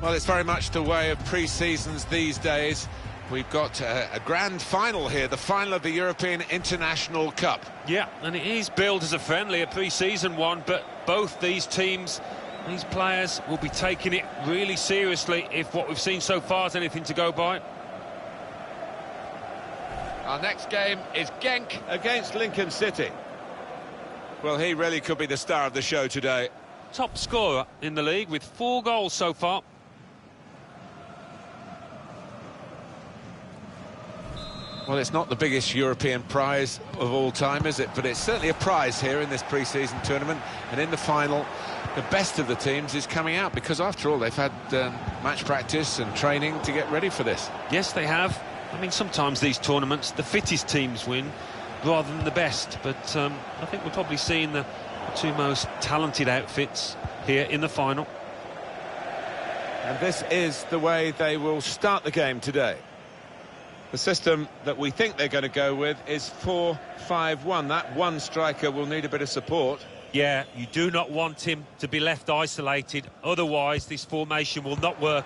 Well, it's very much the way of pre-seasons these days. We've got a grand final here, the final of the European International Cup. Yeah, and it is billed as a friendly, a pre-season one, but both these teams, these players, will be taking it really seriously if what we've seen so far is anything to go by. Our next game is Genk against Lincoln City. Well, he really could be the star of the show today. Top scorer in the league with 4 goals so far. Well, it's not the biggest European prize of all time, is it? But it's certainly a prize here in this pre-season tournament. And in the final, the best of the teams is coming out because, after all, they've had match practice and training to get ready for this. Yes, they have. I mean, sometimes these tournaments, the fittest teams win rather than the best. But I think we're probably seeing the 2 most talented outfits here in the final. And this is the way they will start the game today. The system that we think they're going to go with is 4-5-1. That one striker will need a bit of support. Yeah, you do not want him to be left isolated. Otherwise, this formation will not work.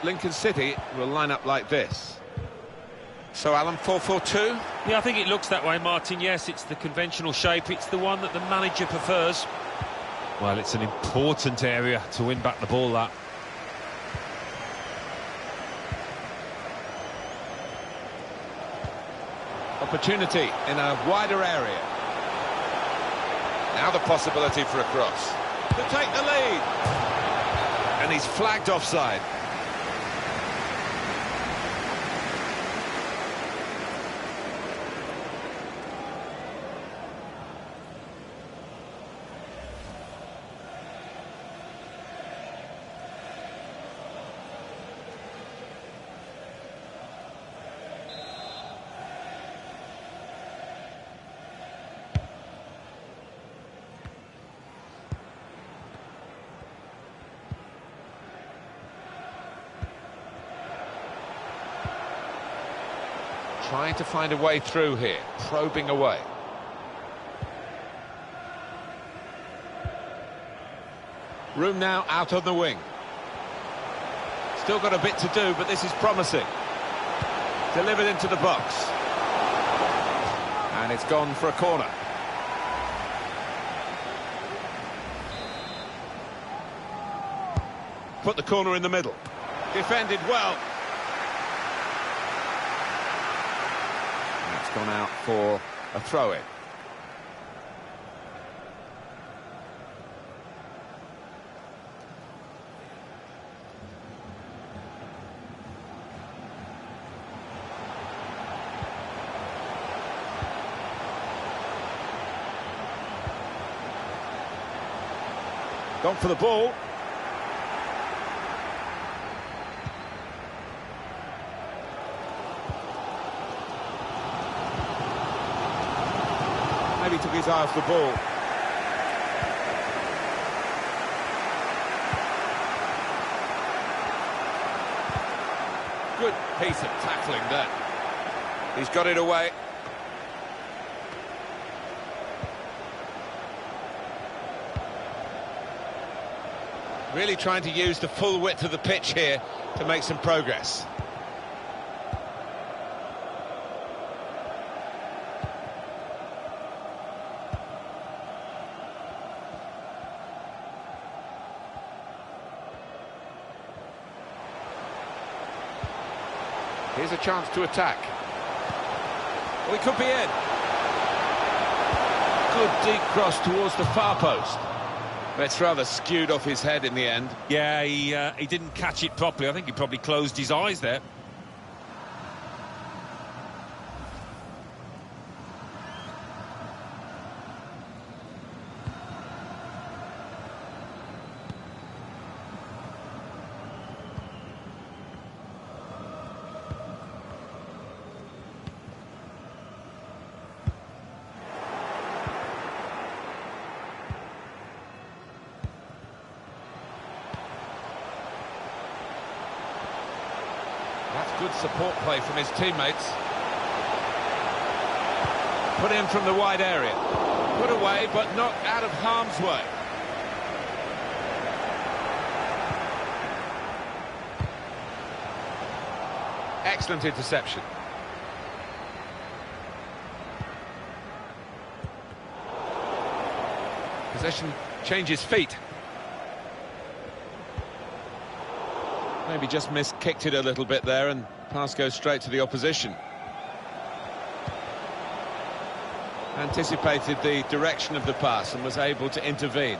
Lincoln City will line up like this. So, Alan, 4-4-2? Yeah, I think it looks that way, Martin. Yes, it's the conventional shape. It's the one that the manager prefers. Well, it's an important area to win back the ball, that. Opportunity in a wider area. Now the possibility for a cross. To take the lead. And he's flagged offside. Trying to find a way through here, probing away. Room now out on the wing. Still got a bit to do, but this is promising. Delivered into the box. And it's gone for a corner. Put the corner in the middle. Defended well. Gone out for a throw-in. Gone for the ball. Maybe took his eye off the ball. Good piece of tackling there. He's got it away. Really trying to use the full width of the pitch here to make some progress. Here's a chance to attack. Well, he could be in. Good deep cross towards the far post. It's rather skewed off his head in the end. Yeah, he didn't catch it properly. I think he probably closed his eyes there. That's good support play from his teammates. Put in from the wide area. Put away, but not out of harm's way. Excellent interception. Possession changes feet. Maybe just kicked it a little bit there, and pass goes straight to the opposition. Anticipated the direction of the pass and was able to intervene.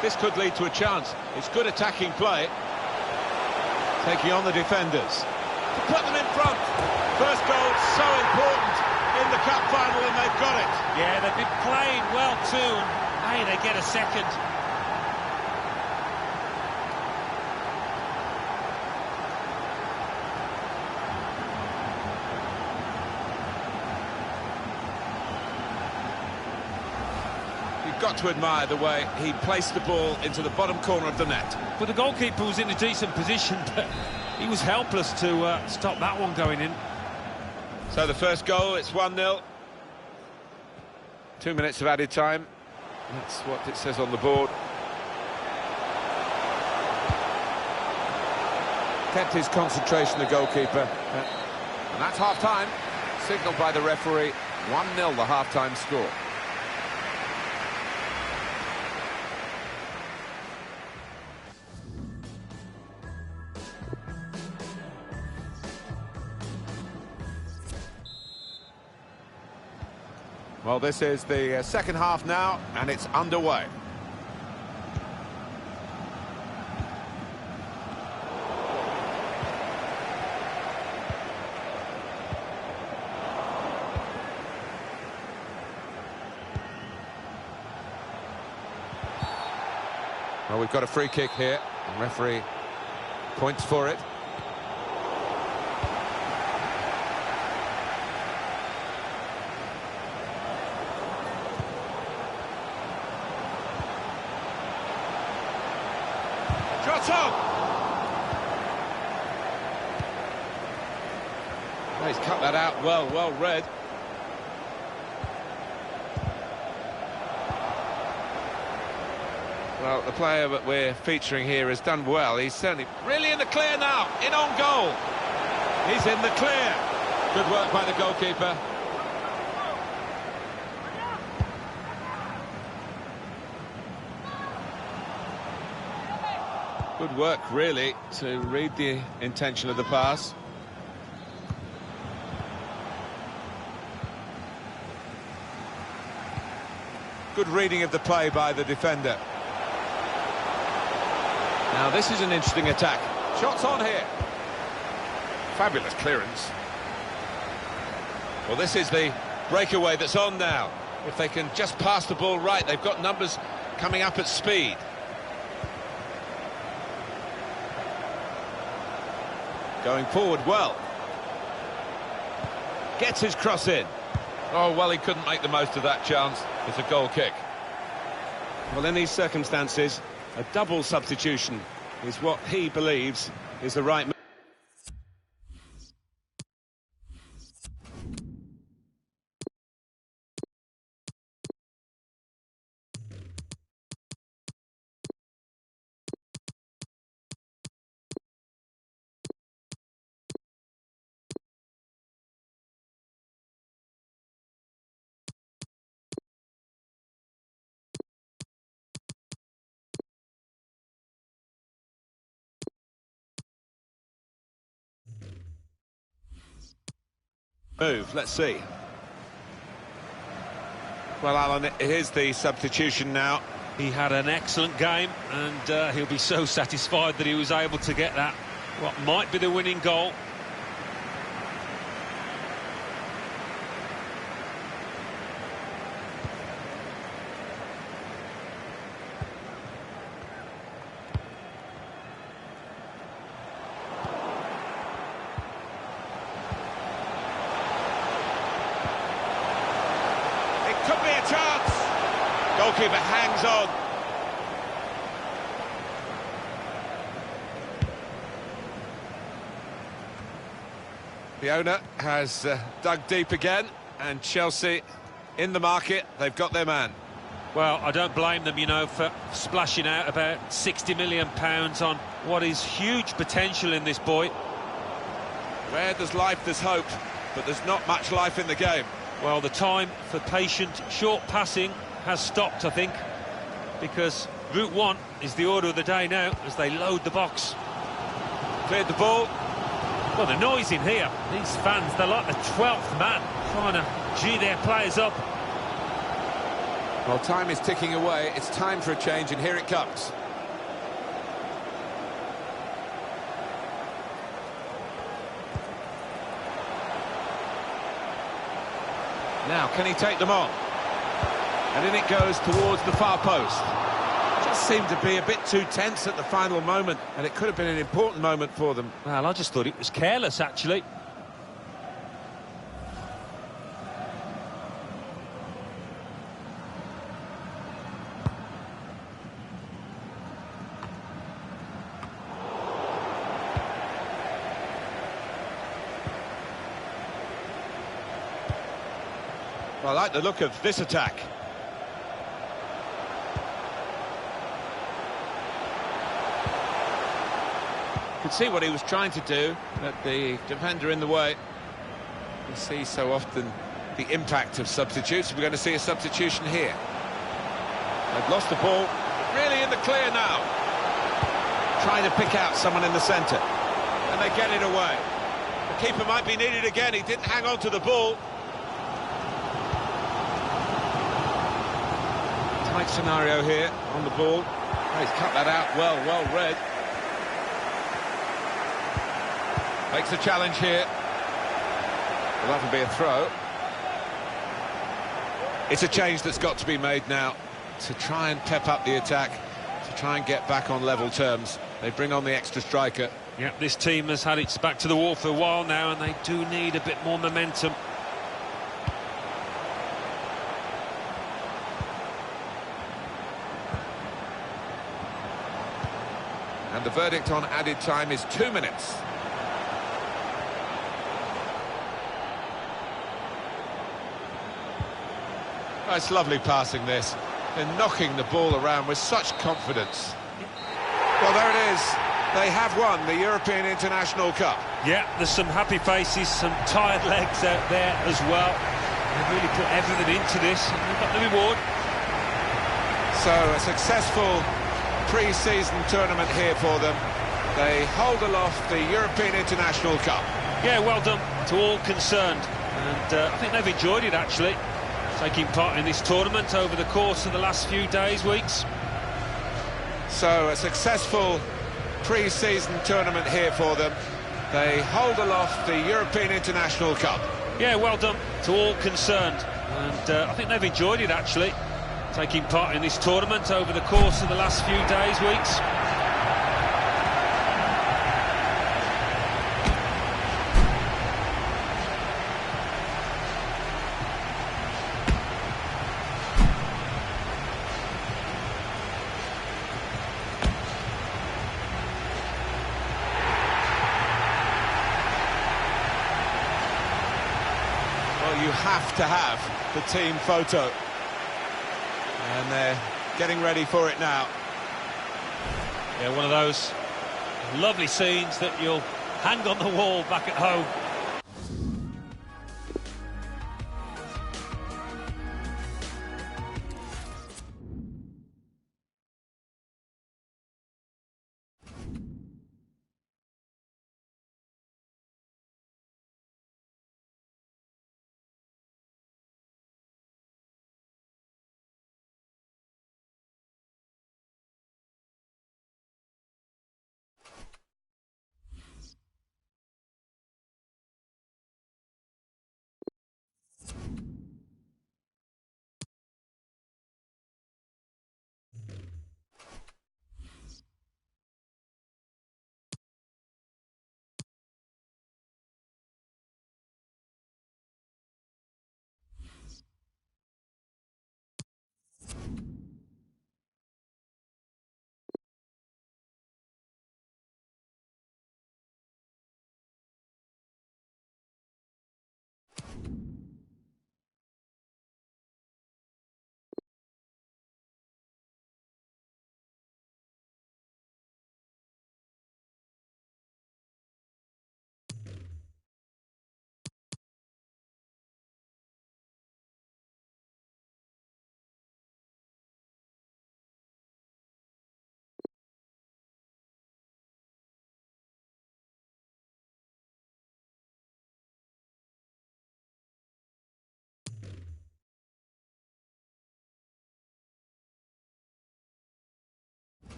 This could lead to a chance. It's good attacking play. Taking on the defenders. To put them in front. First goal, so important in the cup final, and they've got it. Yeah, they've been playing well too, and hey, they get a second. Got to admire the way he placed the ball into the bottom corner of the net. But the goalkeeper was in a decent position, but he was helpless to stop that one going in. So the first goal, it's 1-0. 2 minutes of added time. That's what it says on the board. Kept his concentration, the goalkeeper. And that's half-time. Signalled by the referee. 1-0, the half-time score. Well, this is the second half now, and it's underway. Well, we've got a free kick here. The referee points for it. Shot on! Oh, he's cut that out well read. Well, the player that we're featuring here has done well. He's certainly really in the clear now, in on goal. He's in the clear. Good work by the goalkeeper. Good work, really, to read the intention of the pass. Good reading of the play by the defender. Now, this is an interesting attack. Shots on here. Fabulous clearance. Well, this is the breakaway that's on now. If they can just pass the ball right, they've got numbers coming up at speed. Going forward well. Gets his cross in. Oh, well, he couldn't make the most of that chance. It's a goal kick. Well, in these circumstances, a double substitution is what he believes is the right move. Move, let's see. Well, Alan, here's the substitution now. He had an excellent game, and he'll be so satisfied that he was able to get that, what might be the winning goal. Could be a chance. Goalkeeper hangs on. The owner has dug deep again, and Chelsea in the market. They've got their man. Well, I don't blame them, you know, for splashing out about £60 million on what is huge potential in this boy. Where there's life, there's hope, but there's not much life in the game. Well, the time for patient, short passing has stopped, I think, because Route 1 is the order of the day now as they load the box. Cleared the ball. Well, the noise in here, these fans, they're like the 12th man trying to gee their players up. Well, time is ticking away. It's time for a change, and here it comes. Now, can he take them on? And in it goes towards the far post. Just seemed to be a bit too tense at the final moment, and it could have been an important moment for them. Well, I just thought it was careless, actually. Well, I like the look of this attack. Could see what he was trying to do, but the defender in the way. You see so often the impact of substitutes. We're going to see a substitution here. They've lost the ball, but really in the clear now. Trying to pick out someone in the centre, and they get it away. The keeper might be needed again. He didn't hang on to the ball. Tight scenario here on the ball. Oh, he's cut that out well read. Makes a challenge here. Well, that'll be a throw. It's a change that's got to be made now to try and pep up the attack, to try and get back on level terms. They bring on the extra striker. Yeah, this team has had its back to the wall for a while now, and they do need a bit more momentum. And the verdict on added time is 2 minutes. Oh, it's lovely passing this. They're knocking the ball around with such confidence. Well, there it is. They have won the European International Cup. Yeah, there's some happy faces, some tired legs out there as well. They've really put everything into this, and they've got the reward. So, a successful pre-season tournament here for them. They hold aloft the European International Cup. Yeah, well done to all concerned. And I think they've enjoyed it, actually, taking part in this tournament over the course of the last few days, weeks. So, a successful pre-season tournament here for them. They hold aloft the European International Cup. Yeah, well done to all concerned. And I think they've enjoyed it, actually, taking part in this tournament over the course of the last few days, weeks. Well, you have to have the team photo. And they're getting ready for it now. Yeah, one of those lovely scenes that you'll hang on the wall back at home.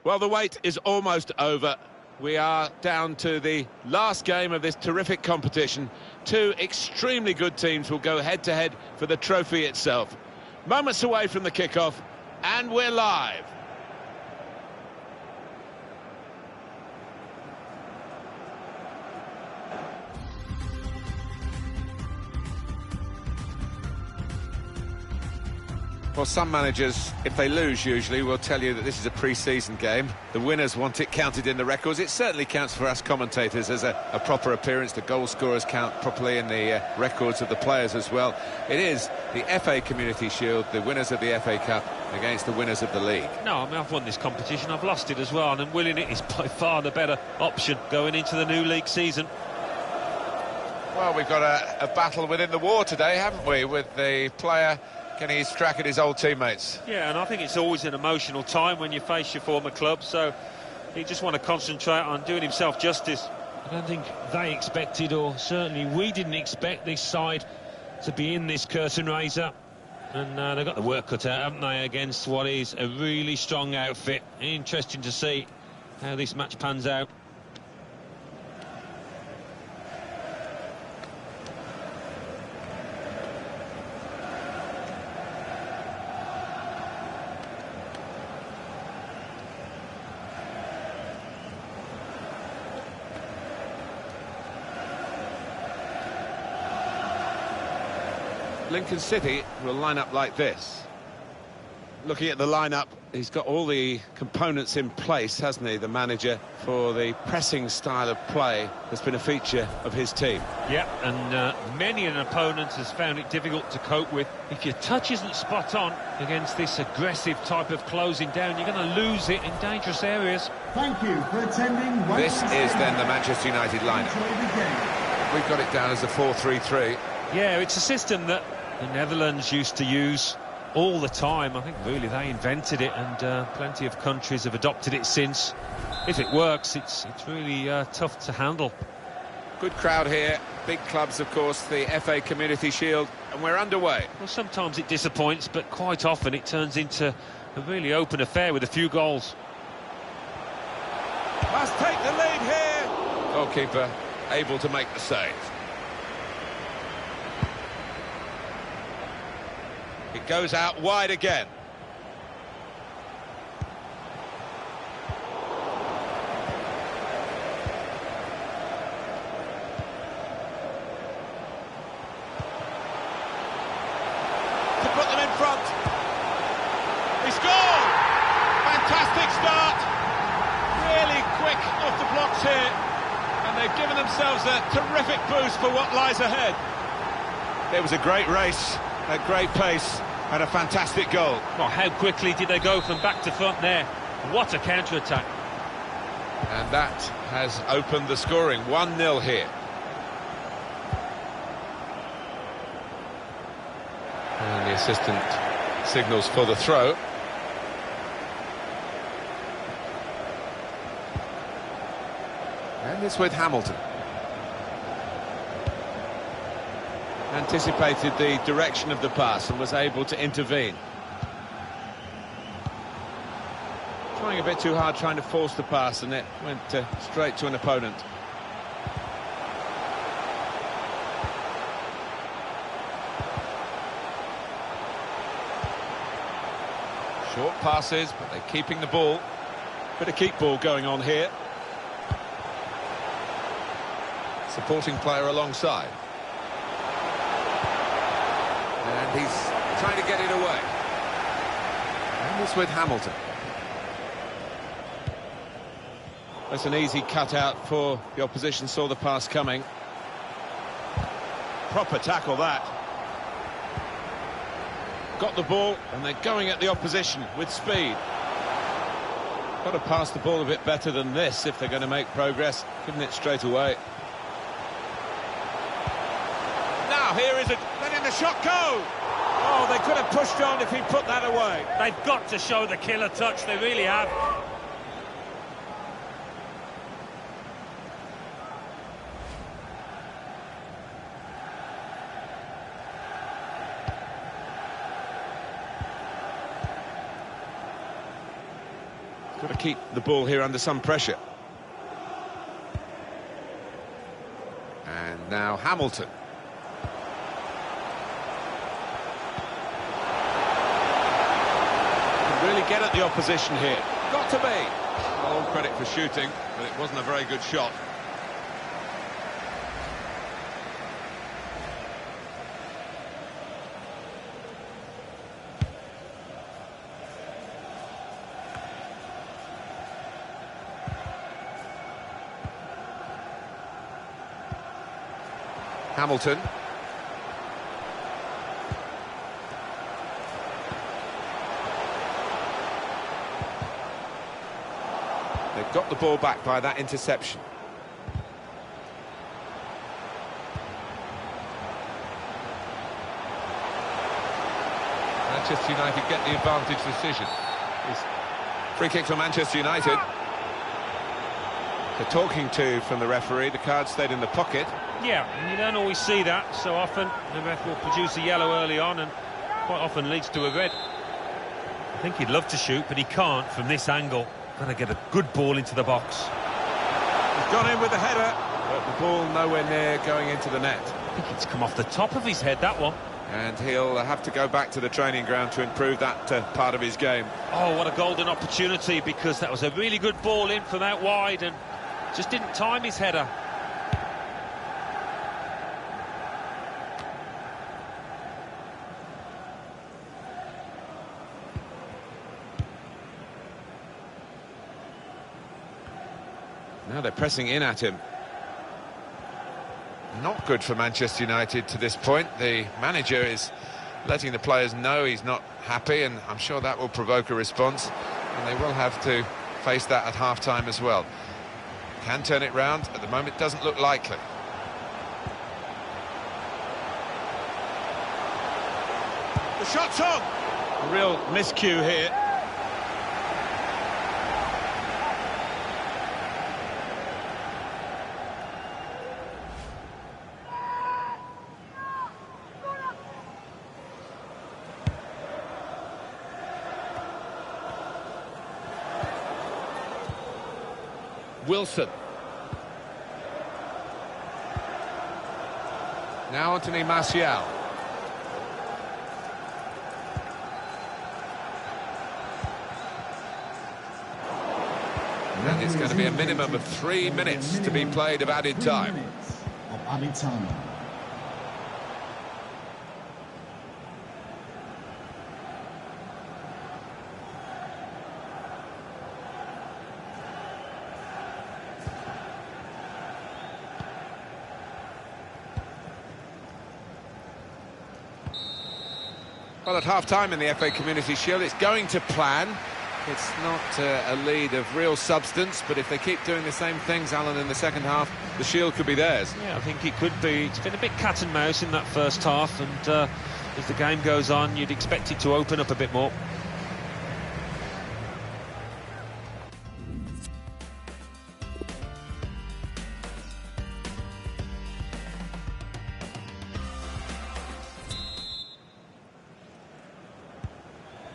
Well, the wait is almost over. We are down to the last game of this terrific competition. Two extremely good teams will go head-to-head for the trophy itself. Moments away from the kickoff, and we're live. Well, some managers, if they lose usually, will tell you that this is a pre-season game. The winners want it counted in the records. It certainly counts for us commentators as a proper appearance. The goal scorers count properly in the records of the players as well. It is the FA Community Shield, the winners of the FA Cup against the winners of the league. No, I mean, I've won this competition, I've lost it as well, and winning it is by far the better option going into the new league season. Well, we've got a battle within the war today, haven't we, with the player getting his track at his old teammates. Yeah, and I think it's always an emotional time when you face your former club, so he just want to concentrate on doing himself justice. I don't think they expected, or certainly we didn't expect this side to be in this curtain raiser. And they've got the work cut out, haven't they, against what is a really strong outfit. Interesting to see how this match pans out. Lincoln City will line up like this. Looking at the lineup he's got all the components in place, hasn't he, the manager, for the pressing style of play that's been a feature of his team. Yeah, and many an opponent has found it difficult to cope with. If your touch isn't spot on against this aggressive type of closing down, you're going to lose it in dangerous areas. Thank you for attending. This is then the Manchester United lineup. We've got it down as a 4-3-3. Yeah, it's a system that the Netherlands used to use all the time. I think really they invented it, and plenty of countries have adopted it since. If it works, it's really tough to handle. Good crowd here, big clubs of course, the FA Community Shield, and we're underway. Well, sometimes it disappoints, but quite often it turns into a really open affair with a few goals. Must take the lead here. Goalkeeper able to make the save. It goes out wide again. To put them in front. He scored! Fantastic start. Really quick off the blocks here. And they've given themselves a terrific boost for what lies ahead. It was a great race, a great pace, and a fantastic goal. Well, how quickly did they go from back to front there? What a counter-attack. And that has opened the scoring. 1-0 here. And the assistant signals for the throw. And it's with Hamilton. Anticipated the direction of the pass and was able to intervene. Trying a bit too hard, trying to force the pass, and it went straight to an opponent. Short passes, but they're keeping the ball. Bit of keep ball going on here. Supporting player alongside. And he's trying to get it away. And it's with Hamilton. That's an easy cutout for the opposition, saw the pass coming. Proper tackle that. Got the ball, and they're going at the opposition with speed. Got to pass the ball a bit better than this if they're going to make progress, giving it straight away. Now here is it, letting the shot go! Oh, they could have pushed on if he put that away. They've got to show the killer touch, they really have. Got to keep the ball here under some pressure. And now Hamilton. Can really get at the opposition here. Got to be. All credit for shooting, but it wasn't a very good shot. Hamilton. They've got the ball back by that interception. Manchester United get the advantage decision. Free kick for Manchester United. The talking to from the referee, the card stayed in the pocket. Yeah, and you don't always see that. So often the ref will produce a yellow early on and quite often leads to a red. I think he'd love to shoot, but he can't from this angle. Got to get a good ball into the box. He's gone in with the header, but the ball nowhere near going into the net. I think it's come off the top of his head, that one. And he'll have to go back to the training ground to improve that part of his game. Oh, what a golden opportunity, because that was a really good ball in from out wide and just didn't time his header. Now they're pressing in at him. Not good for Manchester United to this point. The manager is letting the players know he's not happy, and I'm sure that will provoke a response, and they will have to face that at half-time as well. Can turn it round. At the moment, doesn't look likely. The shot's on! A real miscue here. Wilson. Now Anthony Martial. And it's going to be a minimum of 3 minutes to be played of added time. Well, at half-time in the FA Community Shield, it's going to plan. It's not a lead of real substance, but if they keep doing the same things, Alan, in the second half, the Shield could be theirs. Yeah, I think it could be. It's been a bit cat and mouse in that first half, and as the game goes on, you'd expect it to open up a bit more.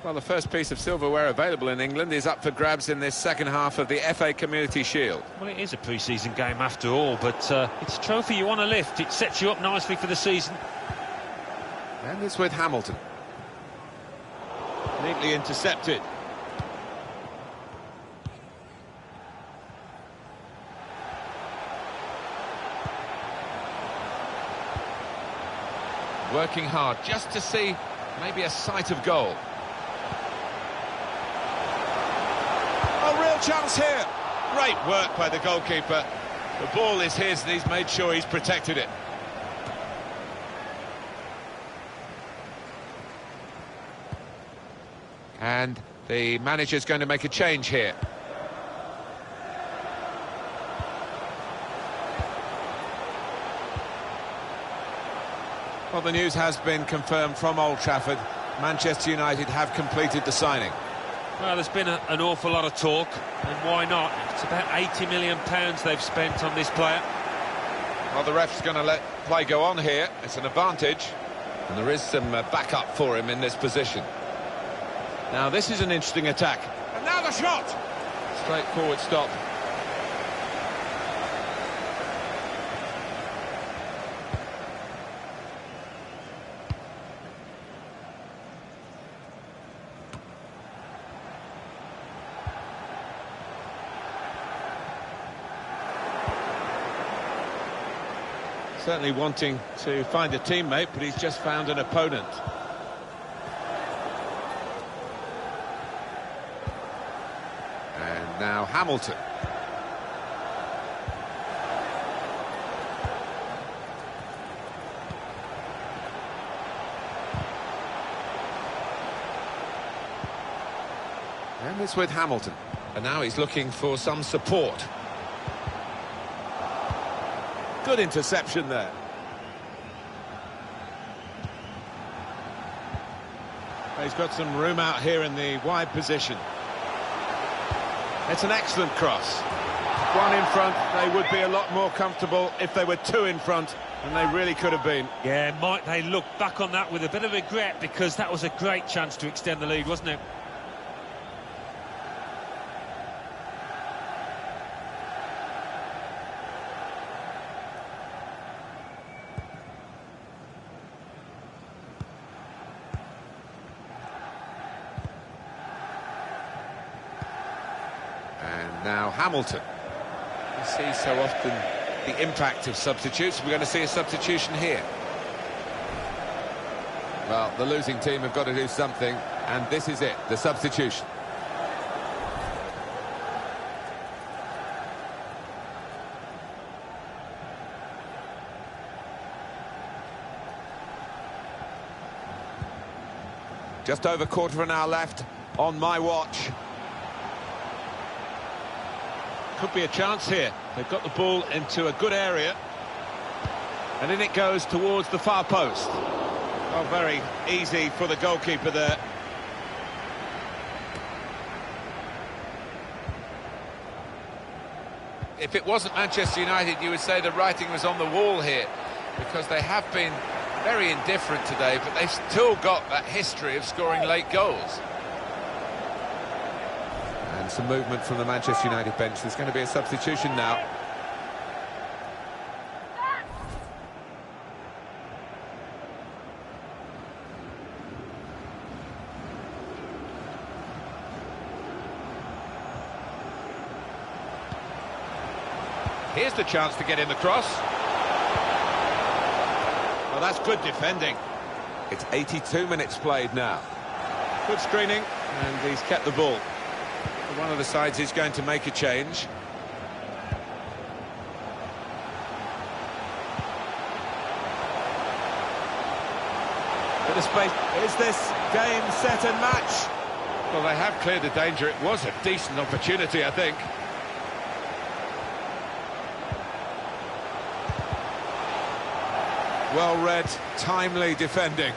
Well, the first piece of silverware available in England is up for grabs in this second half of the FA Community Shield. Well, it is a pre-season game after all, but it's a trophy you want to lift. It sets you up nicely for the season. And it's with Hamilton. Neatly intercepted. Working hard just to see maybe a sight of goal. A real chance here. Great work by the goalkeeper. The ball is his and he's made sure he's protected it. And the manager's going to make a change here. Well, the news has been confirmed from Old Trafford. Manchester United have completed the signing. Well, there's been an awful lot of talk, and why not? It's about £80 million they've spent on this player. Well, the ref's going to let play go on here. It's an advantage. And there is some backup for him in this position. Now, this is an interesting attack. And now the shot! Straightforward stop. Certainly wanting to find a teammate, but he's just found an opponent. And now Hamilton. And it's with Hamilton. And now he's looking for some support. Good interception there. He's got some room out here in the wide position. It's an excellent cross. One in front, they would be a lot more comfortable if they were two in front, and they really could have been. Yeah, might they look back on that with a bit of regret, because that was a great chance to extend the lead, wasn't it? And now Hamilton. You see so often the impact of substitutes. We're going to see a substitution here. Well, the losing team have got to do something, and this is it, the substitution. Just over quarter of an hour left on my watch. Could be a chance here. They've got the ball into a good area. And in it goes towards the far post. Oh, very easy for the goalkeeper there. If it wasn't Manchester United, you would say the writing was on the wall here, because they have been very indifferent today, but they've still got that history of scoring late goals. And some movement from the Manchester United bench. There's going to be a substitution now. Here's the chance to get in the cross. Well, that's good defending. It's 82 minutes played now. Good screening, and he's kept the ball. One of the sides is going to make a change. Bit of space. Is this game set and match? Well, they have cleared the danger. It was a decent opportunity, I think. Well-read, timely defending.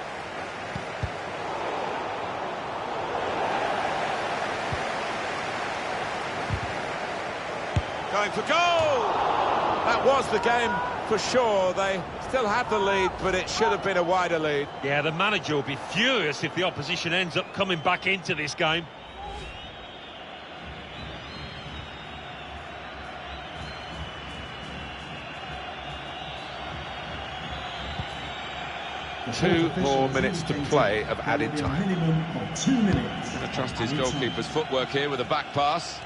Going for goal! That was the game for sure. They still have the lead, but it should have been a wider lead. Yeah, the manager will be furious if the opposition ends up coming back into this game. Two more minutes to play of added time. Minimum of 2 minutes. Going to trust his goalkeeper's footwork here with a back pass.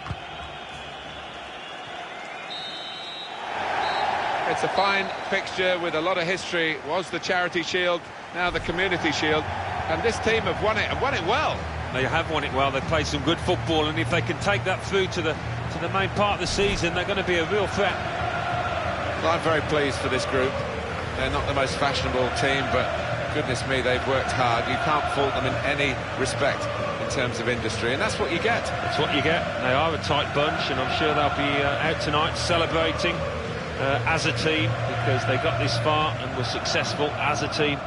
It's a fine fixture with a lot of history. It was the Charity Shield, now the Community Shield. And this team have won it, and won it well. They have won it well. They've played some good football, and if they can take that through to the main part of the season, they're going to be a real threat. Well, I'm very pleased for this group. They're not the most fashionable team, but goodness me, they've worked hard. You can't fault them in any respect in terms of industry, and that's what you get. That's what you get. They are a tight bunch, and I'm sure they'll be out tonight celebrating as a team, because they got this far and were successful as a team.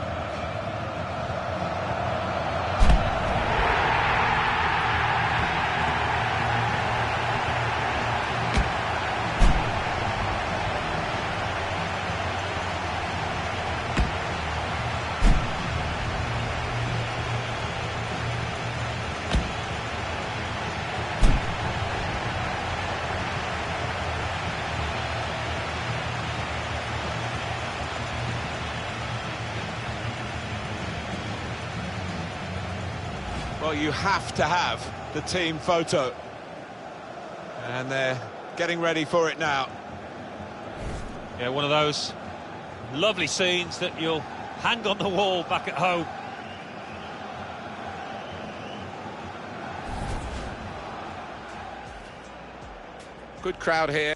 Well, you have to have the team photo. And they're getting ready for it now. Yeah, one of those lovely scenes that you'll hang on the wall back at home. Good crowd here.